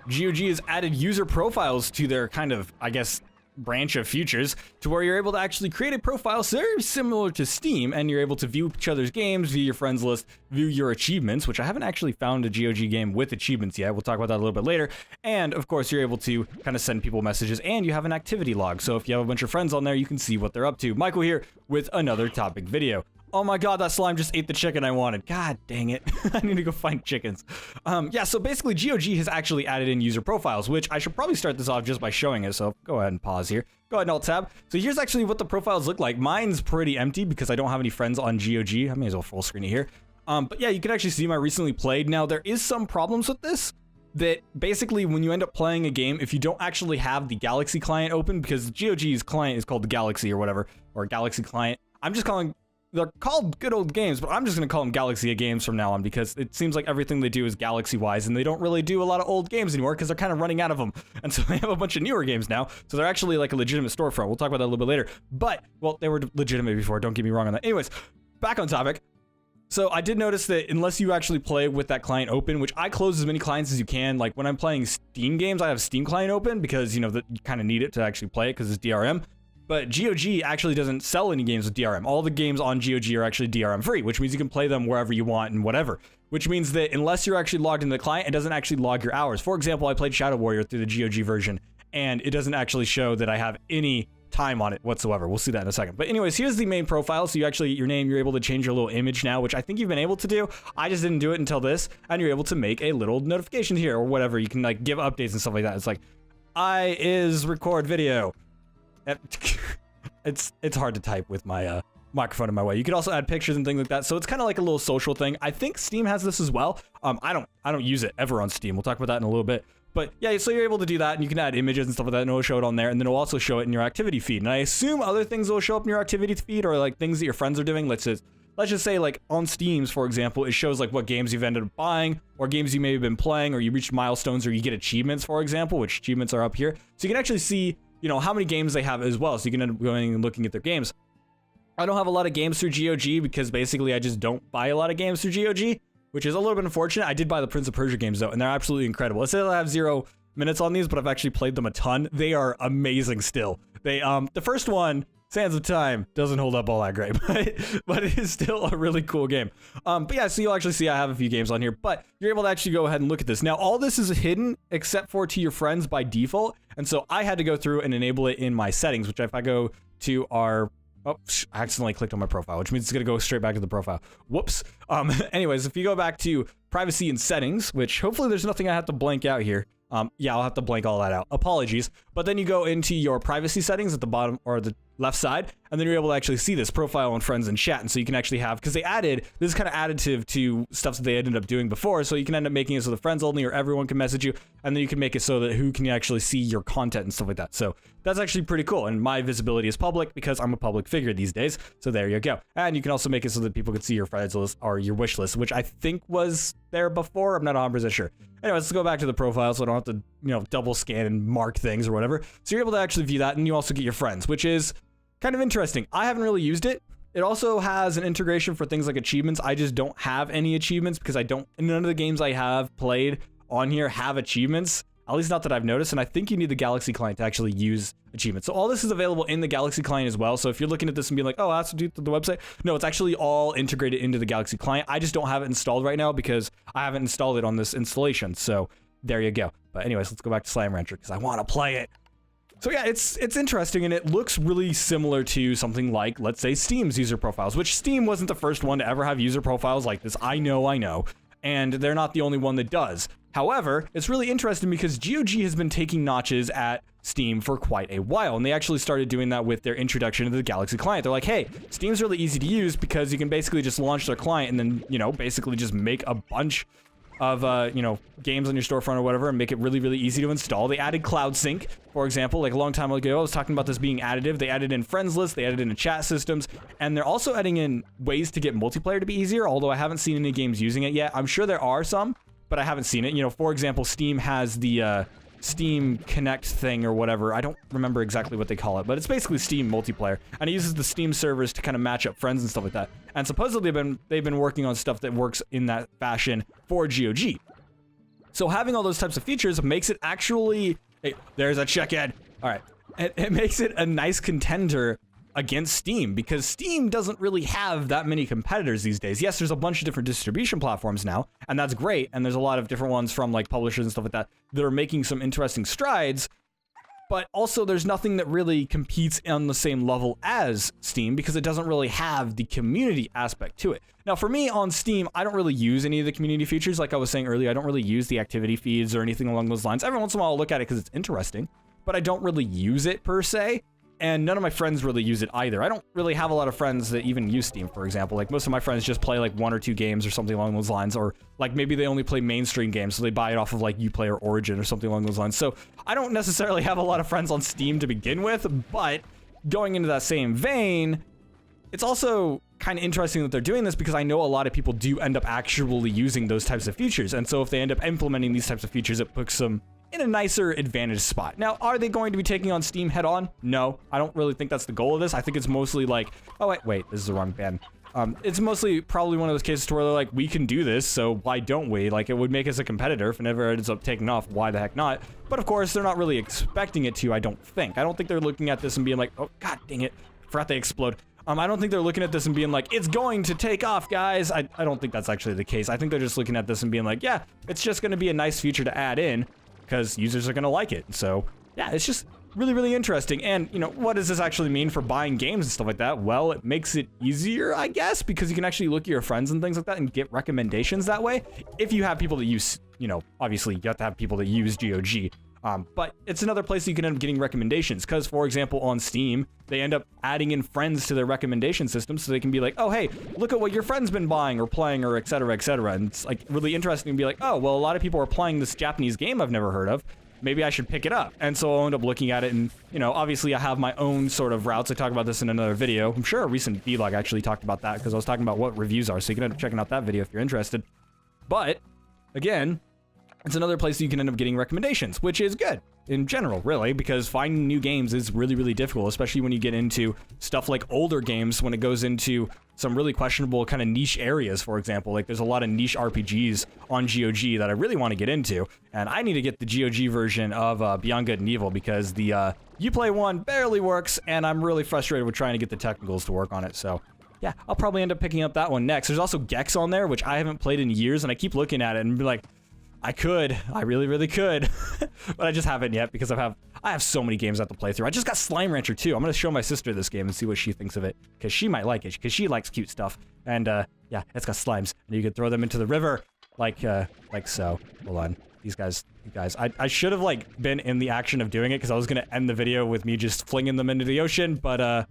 GOG has added user profiles to their kind of, I guess, branch of features to where you're able to actually create a profile very similar to Steam, and you're able to view each other's games, view your friends list, view your achievements, which I haven't actually found a GOG game with achievements yet. We'll talk about that a little bit later. And of course, you're able to kind of send people messages, and you have an activity log. So if you have a bunch of friends on there, you can see what they're up to. Michael here with another topic video. Oh my god, that slime just ate the chicken I wanted. God dang it. I need to go find chickens. Yeah, so basically GOG has actually added in user profiles, which I should probably start this off just by showing it. So go ahead and pause here. Go ahead and alt tab. So here's actually what the profiles look like. Mine's pretty empty because I don't have any friends on GOG. I may as well full screen it here. But yeah, you can actually see my recently played. Now there is some problems with this. That basically when you end up playing a game, if you don't actually have the Galaxy client open, because GOG's client is called the Galaxy or whatever, or Galaxy client. They're called good old games, but I'm just going to call them Galaxy games from now on because it seems like everything they do is Galaxy-wise, and they don't really do a lot of old games anymore because they're kind of running out of them. And so they have a bunch of newer games now, so they're actually like a legitimate storefront. We'll talk about that a little bit later. But, well, they were legitimate before, don't get me wrong on that. Anyways, back on topic. So I did notice that unless you actually play with that client open, which I close as many clients as you can, like when I'm playing Steam games, I have Steam client open because, you know, you kind of need it to actually play it because it's DRM. But GOG actually doesn't sell any games with DRM. All the games on GOG are actually DRM free, which means you can play them wherever you want and whatever. Which means that unless you're actually logged into the client, it doesn't actually log your hours. For example, I played Shadow Warrior through the GOG version, and it doesn't actually show that I have any time on it whatsoever. We'll see that in a second. But anyways, here's the main profile. So you actually, your name, you're able to change your little image now, which I think you've been able to do. I just didn't do it until this, and you're able to make a little notification here or whatever. You can like give updates and stuff like that. It's like, I is record video. It's hard to type with my microphone in my way. You could also add pictures and things like that. So it's kind of like a little social thing. I think Steam has this as well. I don't use it ever on Steam. We'll talk about that in a little bit. But yeah, so you're able to do that, and you can add images and stuff like that, and it'll show it on there, and then it'll also show it in your activity feed. And I assume other things will show up in your activity feed, or like things that your friends are doing. Let's just say like on Steam's, for example, it shows like what games you've ended up buying, or games you may have been playing, or you reached milestones, or you get achievements, for example, which achievements are up here. So you can actually see, you know, how many games they have as well. So you can end up going and looking at their games. I don't have a lot of games through GOG because basically I just don't buy a lot of games through GOG, which is a little bit unfortunate. I did buy the Prince of Persia games though, and they're absolutely incredible. It says I have 0 minutes on these, but I've actually played them a ton. They are amazing still. They the first one, Sands of Time, doesn't hold up all that great, but it is still a really cool game. But yeah, so you'll actually see I have a few games on here, but you're able to actually go ahead and look at this. Now, all this is hidden except for to your friends by default, and so I had to go through and enable it in my settings, which if I go to our... Oh, I accidentally clicked on my profile, which means it's going to go straight back to the profile. Whoops. Anyways, if you go back to privacy and settings, which hopefully there's nothing I have to blank out here. Yeah, I'll have to blank all that out. Apologies. But then you go into your privacy settings at the bottom or the left side, and then you're able to actually see this profile on friends and chat. And so you can actually have, because they added, this is kind of additive to stuff that they ended up doing before. So you can end up making it so the friends only or everyone can message you. And then you can make it so that who can actually see your content and stuff like that. So that's actually pretty cool. And my visibility is public because I'm a public figure these days. So there you go. And you can also make it so that people can see your friends list or your wish list, which I think was there before. I'm not 100% sure. Anyways, let's go back to the profile so I don't have to, you know, double scan and mark things or whatever. So you're able to actually view that, and you also get your friends, which is kind of interesting. I haven't really used it. It also has an integration for things like achievements. I just don't have any achievements because none of the games I have played on here have achievements. At least not that I've noticed, and I think you need the Galaxy client to actually use achievements. So all this is available in the Galaxy client as well. So if you're looking at this and being like, oh, I have to do the website. No, it's actually all integrated into the Galaxy client. I just don't have it installed right now because I haven't installed it on this installation. So there you go. But anyways, let's go back to Slime Rancher because I want to play it. So yeah, it's interesting, and it looks really similar to something like, let's say, Steam's user profiles, which Steam wasn't the first one to ever have user profiles like this. I know. And they're not the only one that does. However, it's really interesting because GOG has been taking notches at Steam for quite a while, and they actually started doing that with their introduction to the Galaxy client. They're like, hey, Steam's really easy to use because you can basically just launch their client and then, you know, basically just make a bunch of, you know, games on your storefront or whatever and make it really, really easy to install. They added Cloud Sync, for example, like a long time ago. I was talking about this being additive. They added in friends lists, they added in chat systems, and they're also adding in ways to get multiplayer to be easier, although I haven't seen any games using it yet. I'm sure there are some, but I haven't seen it. You know, for example, Steam has the Steam Connect thing or whatever. I don't remember exactly what they call it, but it's basically Steam multiplayer, and it uses the Steam servers to kind of match up friends and stuff like that. And supposedly they've been working on stuff that works in that fashion for GOG. So having all those types of features makes it actually, hey, there's a check-in. All right, it makes it a nice contender against Steam, because Steam doesn't really have that many competitors these days. Yes, there's a bunch of different distribution platforms now, and that's great, and there's a lot of different ones from like publishers and stuff like that are making some interesting strides, but also there's nothing that really competes on the same level as Steam, because it doesn't really have the community aspect to it. Now for me on Steam, I don't really use any of the community features. Like I was saying earlier, I don't really use the activity feeds or anything along those lines. Every once in a while I'll look at it because it's interesting, but I don't really use it per se. And none of my friends really use it either. I don't really have a lot of friends that even use Steam, for example. Like most of my friends just play like 1 or 2 games or something along those lines, or like maybe they only play mainstream games, so they buy it off of like Uplay or Origin or something along those lines. So I don't necessarily have a lot of friends on Steam to begin with, but going into that same vein, it's also kind of interesting that they're doing this, because I know a lot of people do end up actually using those types of features. And so if they end up implementing these types of features, it puts them in a nicer advantage spot. Now, are they going to be taking on Steam head on? No, I don't really think that's the goal of this. I think it's mostly like, oh wait, this is the wrong band. It's mostly probably one of those cases where they're like, we can do this, so why don't we? Like, it would make us a competitor. If it never ends up taking off, why the heck not? But of course, they're not really expecting it to, I don't think. I don't think they're looking at this and being like, oh, god dang it, forgot they explode. I don't think they're looking at this and being like, it's going to take off, guys. I don't think that's actually the case. I think they're just looking at this and being like, yeah, it's just going to be a nice feature to add in, because users are going to like it. So yeah, it's just really, really interesting. And you know, what does this actually mean for buying games and stuff like that? Well, it makes it easier, I guess, because you can actually look at your friends and things like that and get recommendations that way. If you have people that use, you know, obviously you have to have people that use GOG. But it's another place you can end up getting recommendations, because for example on Steam they end up adding in friends to their recommendation system, so they can be like, oh hey, look at what your friend's been buying or playing, or etc, etc. And it's like really interesting to be like, oh well, a lot of people are playing this Japanese game I've never heard of, maybe I should pick it up. And so I'll end up looking at it, and you know, obviously I have my own sort of routes. I talk about this in another video. I'm sure a recent vlog actually talked about that, because I was talking about what reviews are, so you can end up checking out that video if you're interested. But again, it's another place you can end up getting recommendations, which is good in general, really, because finding new games is really, really difficult, especially when you get into stuff like older games, when it goes into some really questionable kind of niche areas. For example, like there's a lot of niche RPGs on GOG that I really want to get into, and I need to get the GOG version of Beyond Good and Evil, because the Uplay one barely works, and I'm really frustrated with trying to get the technicals to work on it. So yeah, I'll probably end up picking up that one next. There's also Gex on there, which I haven't played in years, and I keep looking at it and be like, I really, really could, but I just haven't yet, because I have so many games I have to play through. I just got Slime Rancher too. I'm gonna show my sister this game and see what she thinks of it, because she might like it, because she likes cute stuff. And yeah, it's got slimes, and you can throw them into the river, like so. Hold on, you guys, I should have like been in the action of doing it, because I was gonna end the video with me just flinging them into the ocean, but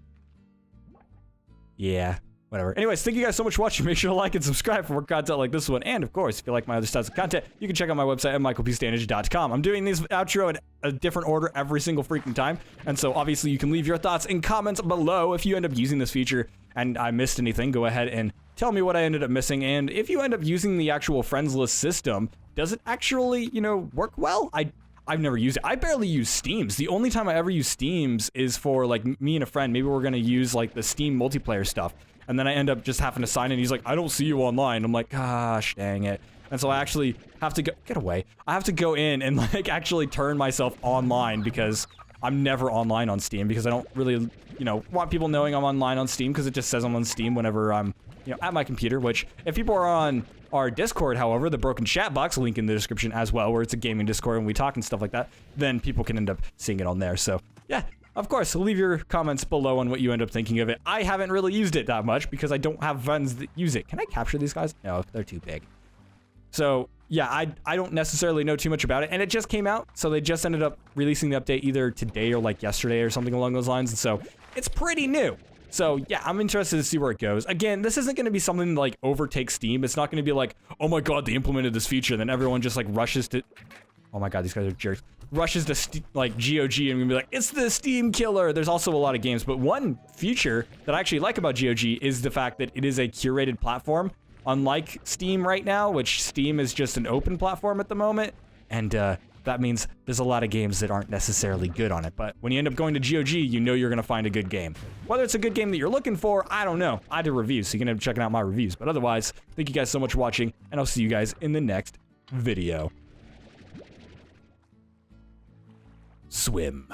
yeah. Whatever. Anyways, thank you guys so much for watching. Make sure to like and subscribe for more content like this one. And of course, if you like my other styles of content, you can check out my website at michaelpstanich.com. I'm doing these outro in a different order every single freaking time. And so obviously you can leave your thoughts in comments below. If you end up using this feature and I missed anything, go ahead and tell me what I ended up missing. And if you end up using the actual friends list system, does it actually, you know, work well? I've never used it. I barely use Steams. The only time I ever use Steams is for like me and a friend. Maybe we're gonna use like the Steam multiplayer stuff. And then I end up just having to sign in. He's like, I don't see you online. I'm like, gosh, dang it. And so I actually have to go, get away. I have to go in and like actually turn myself online, because I'm never online on Steam, because I don't really, you know, want people knowing I'm online on Steam, because it just says I'm on Steam whenever I'm, you know, at my computer. Which if people are on our Discord, however, the Broken Chat Box, link in the description as well, where it's a gaming Discord and we talk and stuff like that, then people can end up seeing it on there. So yeah. Of course, leave your comments below on what you end up thinking of it. I haven't really used it that much, because I don't have friends that use it. Can I capture these guys? No, they're too big. So yeah, I don't necessarily know too much about it, and it just came out, so they just ended up releasing the update either today or like yesterday or something along those lines, and so it's pretty new. So yeah, I'm interested to see where it goes. Again, this isn't going to be something that, like, overtakes Steam. It's not going to be like, oh my god, they implemented this feature, then everyone just like rushes to, oh my god, these guys are jerks, rushes to like GOG and be like, it's the Steam killer. There's also a lot of games, but one feature that I actually like about GOG is the fact that it is a curated platform, unlike Steam right now, which Steam is just an open platform at the moment, and that means there's a lot of games that aren't necessarily good on it. But when you end up going to GOG, you know you're gonna find a good game. Whether it's a good game that you're looking for, I don't know. I do reviews, so you can end up checking out my reviews. But otherwise, thank you guys so much for watching, and I'll see you guys in the next video. swim.